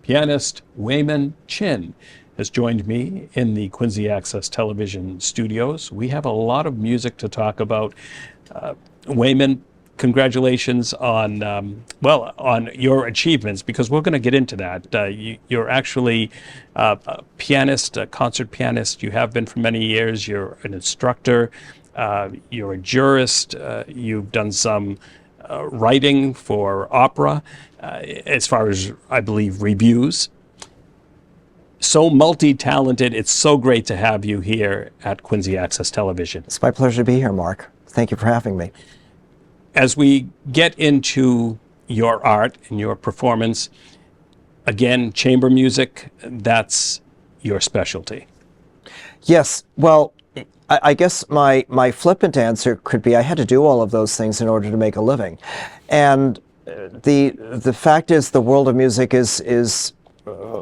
Pianist Wayman Chin has joined me in the Quincy Access Television studios. We have a lot of music to talk about. Wayman, congratulations on on your achievements, because we're going to get into that. You're actually a pianist, a concert pianist. You have been for many years. You're an instructor. You're a jurist. You've done some writing for opera, as far as, I believe, reviews. So multi-talented. It's so great to have you here at Quincy Access Television. It's my pleasure to be here, Mark. Thank you for having me. As we get into your art and your performance, again, chamber music, that's your specialty. Yes, well, I guess my flippant answer could be I had to do all of those things in order to make a living. And the fact is, the world of music is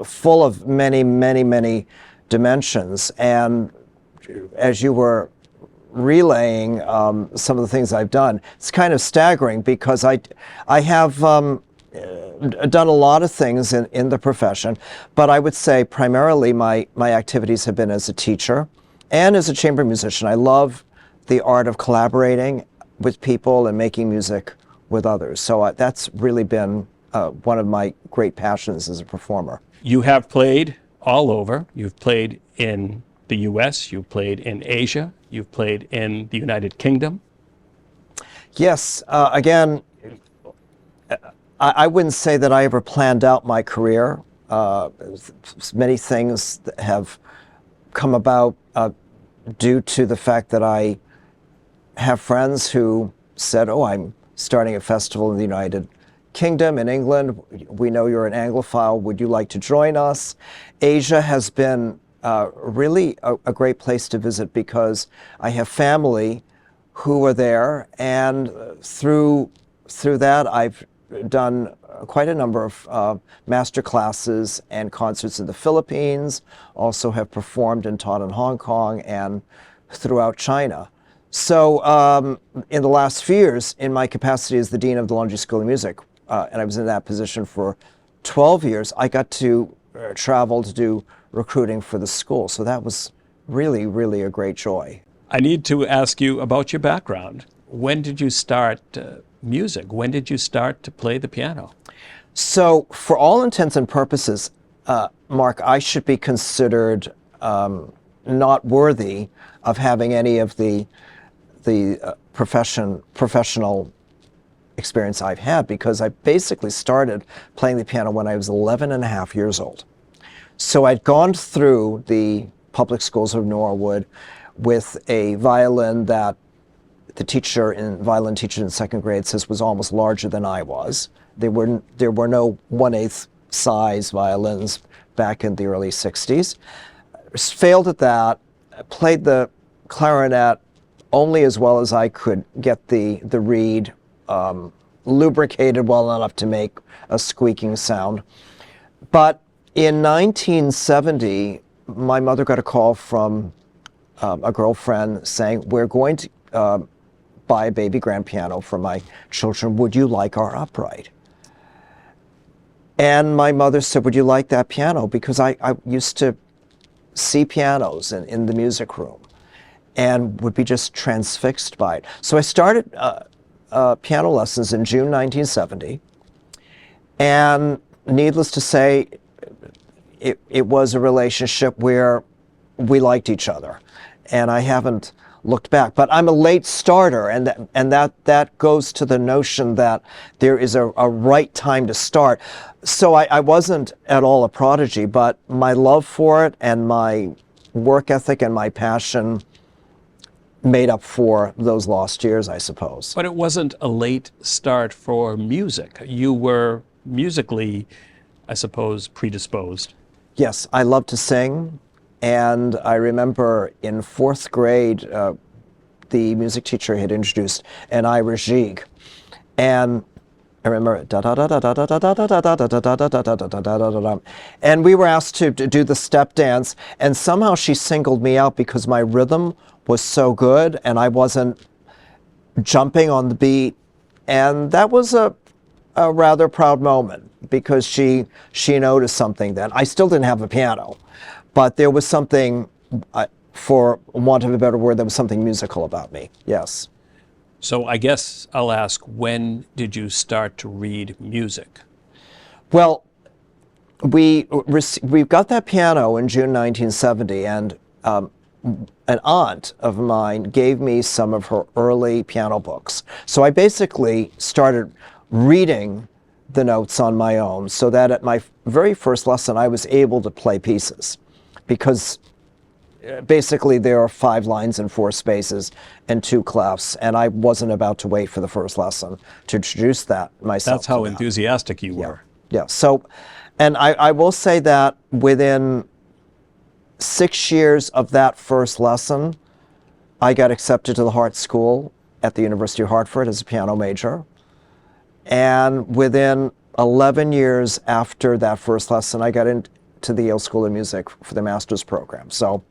full of many dimensions. And as you were relaying some of the things I've done, it's kind of staggering, because I have done a lot of things in the profession, but I would say primarily my activities have been as a teacher and as a chamber musician. I love the art of collaborating with people and making music with others. So that's really been one of my great passions as a performer. You have played all over. You've played in the US, you've played in Asia, you've played in the United Kingdom. Yes, again, I wouldn't say that I ever planned out my career. Many things have come about due to the fact that I have friends who said, oh, I'm starting a festival in the United Kingdom, in England. We know you're an Anglophile. Would you like to join us? Asia has been really a great place to visit, because I have family who are there, and through that I've done quite a number of master classes and concerts in the Philippines, also have performed and taught in Hong Kong and throughout China. So in the last few years, in my capacity as the Dean of the London School of Music, and I was in that position for 12 years, I got to travel to do recruiting for the school. So that was really a great joy. I need to ask you about your background. When did you start music? When did you start to play the piano? So for all intents and purposes, Mark, I should be considered not worthy of having any of the professional experience I've had, because I basically started playing the piano when I was 11 and a half years old. So I'd gone through the public schools of Norwood with a violin that the violin teacher in second grade says was almost larger than I was. There were no 1/8 size violins back in the early 60s. Failed at that, played the clarinet only as well as I could get the reed lubricated well enough to make a squeaking sound. But in 1970, my mother got a call from a girlfriend saying, we're going to buy a baby grand piano for my children. Would you like our upright? And my mother said, would you like that piano? Because I used to see pianos in the music room and would be just transfixed by it. So I started piano lessons in June 1970. And needless to say, it was a relationship where we liked each other. And I haven't looked back. But I'm a late starter, and that goes to the notion that there is a right time to start. So I wasn't at all a prodigy, but my love for it and my work ethic and my passion made up for those lost years, I suppose. But it wasn't a late start for music. You were musically, I suppose, predisposed. Yes, I love to sing. And I remember in fourth grade, the music teacher had introduced an Irish jig. And I remember da da da da da da da da da da da da da da da da da da da. And we were asked to do the step dance, and somehow she singled me out because my rhythm was so good and I wasn't jumping on the beat. And that was a a rather proud moment because she noticed something then. I still didn't have a piano, but there was something, for want of a better word, there was something musical about me, yes. So I guess I'll ask, when did you start to read music? Well, we got that piano in June 1970, and an aunt of mine gave me some of her early piano books. So I basically started reading the notes on my own, so that at my very first lesson I was able to play pieces, because basically there are 5 lines and 4 spaces and 2 clefs, and I wasn't about to wait for the first lesson to introduce that myself. That's how enthusiastic you were. Yeah. So, and I will say that within 6 years of that first lesson, I got accepted to the Hart School at the University of Hartford as a piano major. And within 11 years after that first lesson, I got into the Yale School of Music for the master's program. So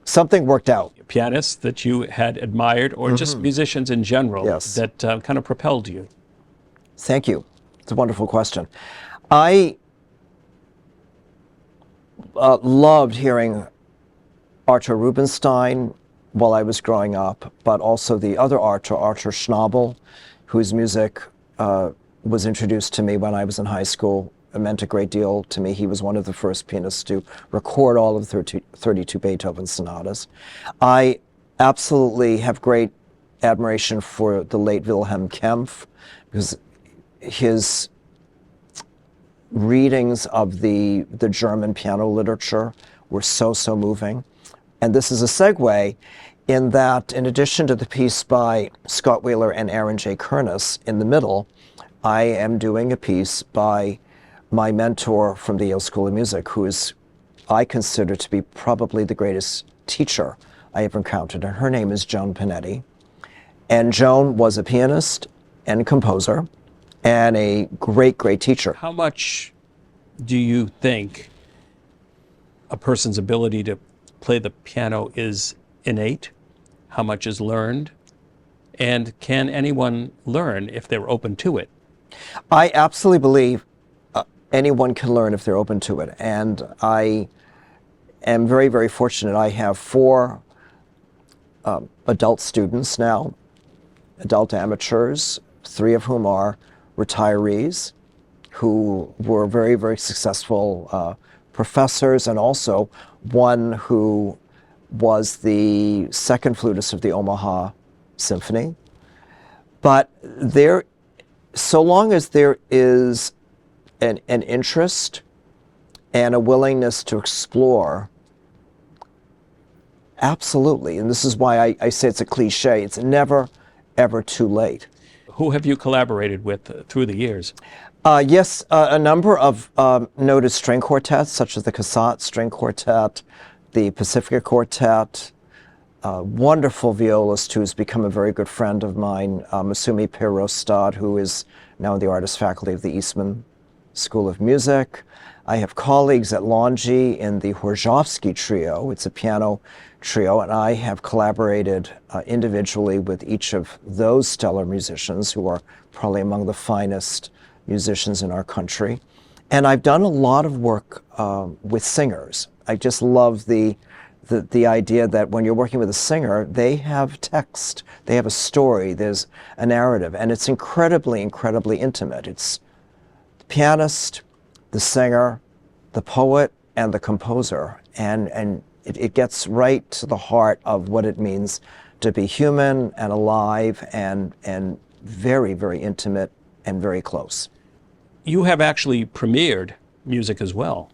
something worked out. Pianists that you had admired, or just musicians in general, Yes. that kind of propelled you? Thank you. It's a wonderful question. I loved hearing Arthur Rubinstein while I was growing up, but also the other Arthur Schnabel, whose music was introduced to me when I was in high school. It meant a great deal to me. He was one of the first pianists to record all of 32 Beethoven sonatas. I absolutely have great admiration for the late Wilhelm Kempff, because his readings of the German piano literature were so moving. And this is a segue in that, in addition to the piece by Scott Wheeler and Aaron J. Kernis in the middle, I am doing a piece by my mentor from the Yale School of Music, who is, I consider to be probably the greatest teacher I ever encountered. And her name is Joan Panetti. And Joan was a pianist and composer and a great teacher. How much do you think a person's ability to play the piano is innate? How much is learned? And can anyone learn if they're open to it? I absolutely believe anyone can learn if they're open to it. And I am very fortunate. I have 4 adult students now, adult amateurs, 3 of whom are retirees, who were very successful professors, and also one who was the second flutist of the Omaha Symphony. But so long as there is an interest and a willingness to explore, absolutely. And this is why I say it's a cliche. It's never, ever too late. Who have you collaborated with through the years? Yes, a number of noted string quartets, such as the Cassatt String Quartet, the Pacifica Quartet, wonderful violist who's become a very good friend of mine, Masumi Perostad, who is now in the artist faculty of the Eastman School of Music. I have colleagues at Longy in the Horzhowski Trio. It's a piano trio, and I have collaborated individually with each of those stellar musicians, who are probably among the finest musicians in our country. And I've done a lot of work with singers. I just love the idea that when you're working with a singer, they have text, they have a story, there's a narrative, and it's incredibly intimate. It's the pianist, the singer, the poet, and the composer, and it gets right to the heart of what it means to be human and alive and very intimate and very close. You have actually premiered music as well.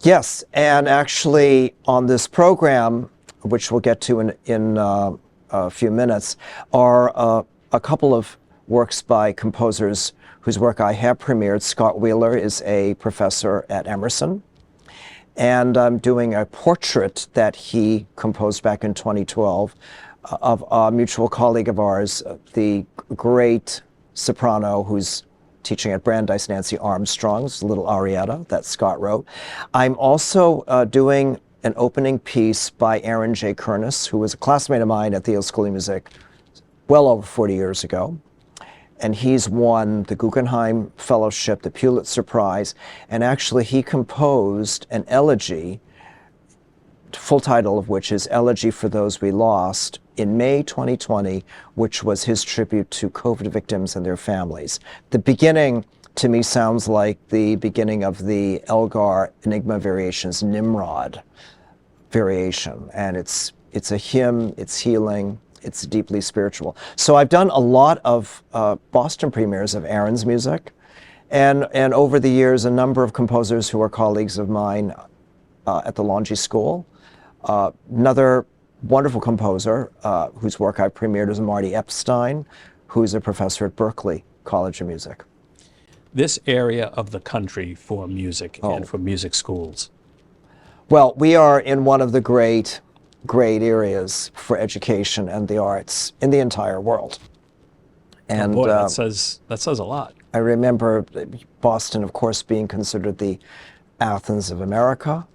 Yes, and actually on this program, which we'll get to in a few minutes, are a couple of works by composers whose work I have premiered. Scott Wheeler is a professor at Emerson, and I'm doing a portrait that he composed back in 2012 of a mutual colleague of ours, the great soprano who's teaching at Brandeis, Nancy Armstrong. It's a little arietta that Scott wrote. I'm also doing an opening piece by Aaron J. Kernis, who was a classmate of mine at the Yale School of Music well over 40 years ago. and he's won the Guggenheim Fellowship, the Pulitzer Prize, and actually he composed an elegy, full title of which is Elegy for Those We Lost, in May 2020, which was his tribute to COVID victims and their families. The beginning, to me, sounds like the beginning of the Elgar Enigma Variations Nimrod variation, and it's a hymn, it's healing, it's deeply spiritual. So I've done a lot of Boston premieres of Aaron's music, and over the years, a number of composers who are colleagues of mine at the Longy School. Another wonderful composer whose work I premiered is Marty Epstein, who's a professor at Berklee College of Music. This area of the country for music and for music schools. Well, we are in one of the great areas for education and the arts in the entire world. And boy, that says a lot. I remember Boston, of course, being considered the Athens of America,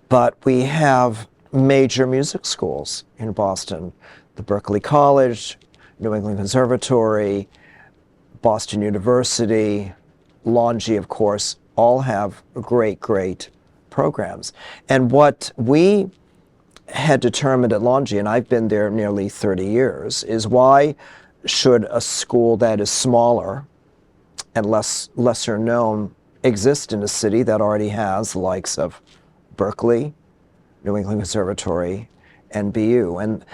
but we have major music schools in Boston: the Berklee College, New England Conservatory, Boston University, Longy, of course, all have great programs. And what we had determined at Longy, and I've been there nearly 30 years, is why should a school that is smaller and lesser known exist in a city that already has the likes of Berklee, New England Conservatory, and BU? And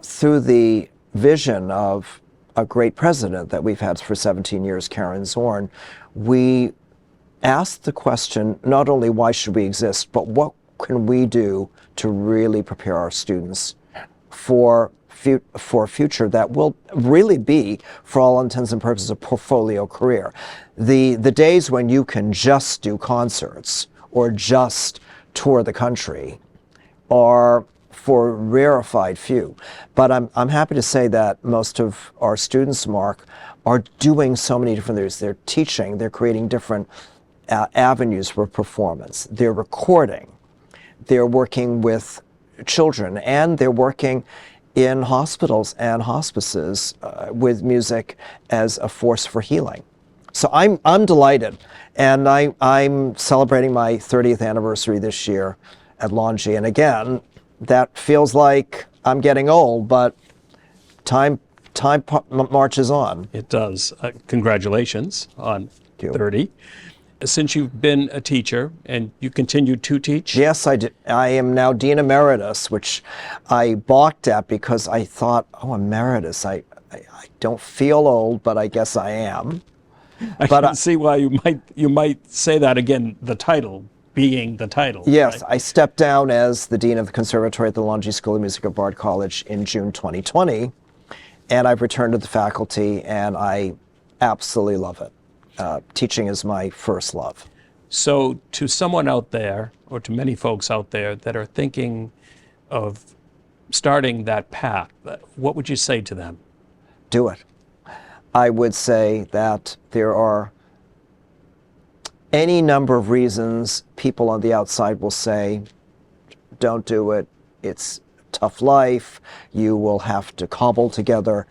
through the vision of a great president that we've had for 17 years, Karen Zorn, we asked the question, not only why should we exist, but what can we do to really prepare our students for a future that will really be, for all intents and purposes, a portfolio career. The days when you can just do concerts or just tour the country are for rarefied few. But I'm happy to say that most of our students, Mark, are doing so many different things. They're teaching, they're creating different avenues for performance. They're recording, they're working with children, and they're working in hospitals and hospices with music as a force for healing. So I'm delighted, and I'm celebrating my 30th anniversary this year at Longy, and again, that feels like I'm getting old, but time marches on. It does. Congratulations on Thank you. 30. Since you've been a teacher and you continue to teach? Yes, I did. I am now Dean Emeritus, which I balked at because I thought, oh, Emeritus, I don't feel old, but I guess I am. I can see why you might say that again, the title being the title. Yes, right? I stepped down as the Dean of the Conservatory at the Longy School of Music at Bard College in June 2020, and I've returned to the faculty, and I absolutely love it. Teaching is my first love. So to someone out there, or to many folks out there that are thinking of starting that path, what would you say to them? Do it. I would say that there are any number of reasons people on the outside will say, don't do it, it's a tough life, you will have to cobble together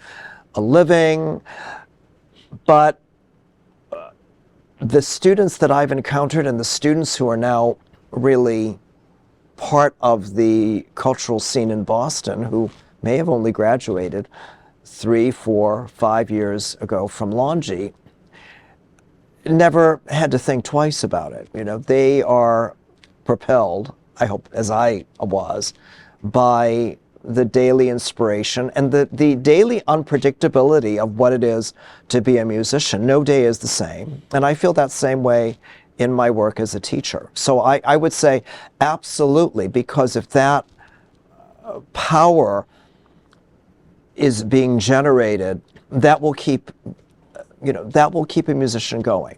a living. But the students that I've encountered and the students who are now really part of the cultural scene in Boston, who may have only graduated 3, 4, 5 years ago from Longy, never had to think twice about it. You know, they are propelled, I hope, as I was, by the daily inspiration and the daily unpredictability of what it is to be a musician. No day is the same. And I feel that same way in my work as a teacher. So I would say absolutely, because if that power is being generated, that will keep a musician going.